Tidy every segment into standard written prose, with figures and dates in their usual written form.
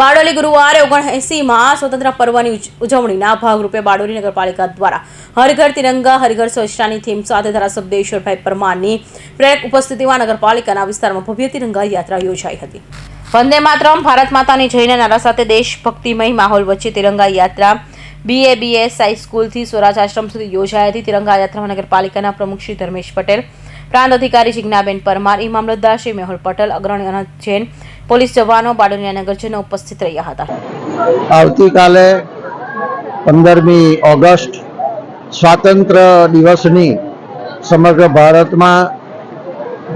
બારડોલી ગુરુવારે 79માં સ્વતંત્ર પર્વની ઉજવણીના ભાગરૂપે બારડોલી નગરપાલિકા દ્વારા હર ઘર તિરંગા હર ઘર સ્વચ્છતાની થીમ સાથે ધારાસભ્ય ઈશ્વરભાઈ પરમારની પ્રેરક ઉપસ્થિતિમાં નગરપાલિકાના વિસ્તારમાં ભવ્ય તિરંગા યાત્રા યોજાઈ હતી। વંદે માતરમ, ભારત માતાની જયના નારા સાથે દેશભક્તિમય માહોલ વચ્ચે તિરંગા યાત્રા BABS હાઈસ્કૂલથી સ્વરાજ આશ્રમ સુધી યોજાઈ હતી। તિરંગા યાત્રામાં નગરપાલિકાના પ્રમુખ શ્રી ધર્મેશ પટેલ, પ્રાંત અધિકારી જિજ્ઞાબેન પરમાર, મામલતદાર શ્રી મેહુલ પટેલ, અગ્રણી અનંત જૈન, પોલીસ જવાનો, બારડોલીના નગરજનો ઉપસ્થિત રહ્યા હતા। આવતીકાલે 15મી ઓગસ્ટ સ્વાતંત્ર્ય દિવસની સમગ્ર ભારતમાં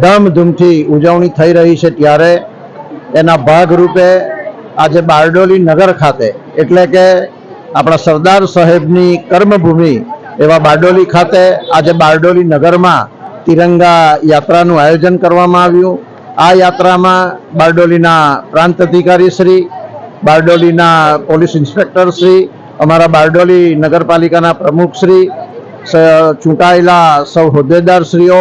ધામધૂમથી ઉજવણી થઈ રહી છે, ત્યારે એના ભાગરૂપે આજે બારડોલી નગર ખાતે એટલે કે આપણા સરદાર સાહેબની કર્મભૂમિ એવા બારડોલી ખાતે આજે બારડોલી નગરમાં તિરંગા યાત્રાનું આયોજન કરવામાં આવ્યું। આ યાત્રામાં બારડોલીના પ્રાંત અધિકારી શ્રી, બારડોલીના પોલીસ ઇન્સ્પેક્ટર શ્રી, અમારા બારડોલી નગરપાલિકાના પ્રમુખ શ્રી, ચૂંટાયેલા સૌ હોદ્દેદારશ્રીઓ,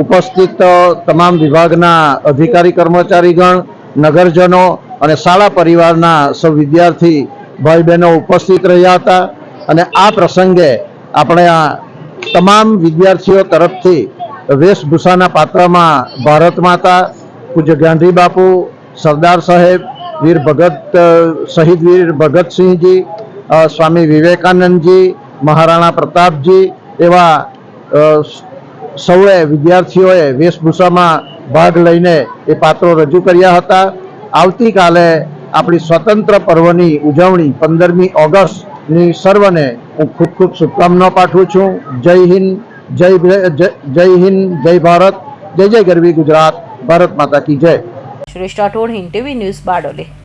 ઉપસ્થિત તમામ વિભાગના અધિકારી કર્મચારીગણ, નગરજનો અને શાળા પરિવારના સૌ વિદ્યાર્થી ભાઈ બહેનો ઉપસ્થિત રહ્યા હતા। અને આ પ્રસંગે આપણે આ તમામ વિદ્યાર્થીઓ તરફથી વેશભૂષાના પાત્રમાં ભારત માતા, પૂજ્ય ગાંધી બાપુ, સરદાર સાહેબ, વીર ભગત, શહીદ વીર ભગતસિંહજી, સ્વામી વિવેકાનંદજી, મહારાણા પ્રતાપજી એવા સૌએ વિદ્યાર્થીઓએ વેશભૂષામાં ભાગ લઈને એ પાત્રો રજૂ કર્યા હતા। આવતીકાલે આપણી સ્વતંત્ર પર્વની ઉજવણી 15મી ઓગસ્ટની સર્વને હું ખૂબ ખૂબ શુભકામનાઓ પાઠવું છું। જય હિન્દ, જય હિન્દ, જય ભારત, જય જય ગરવી ગુજરાત, ભારત માતા કી જય। Suresh Rathod, Hind TV news, Bardoli.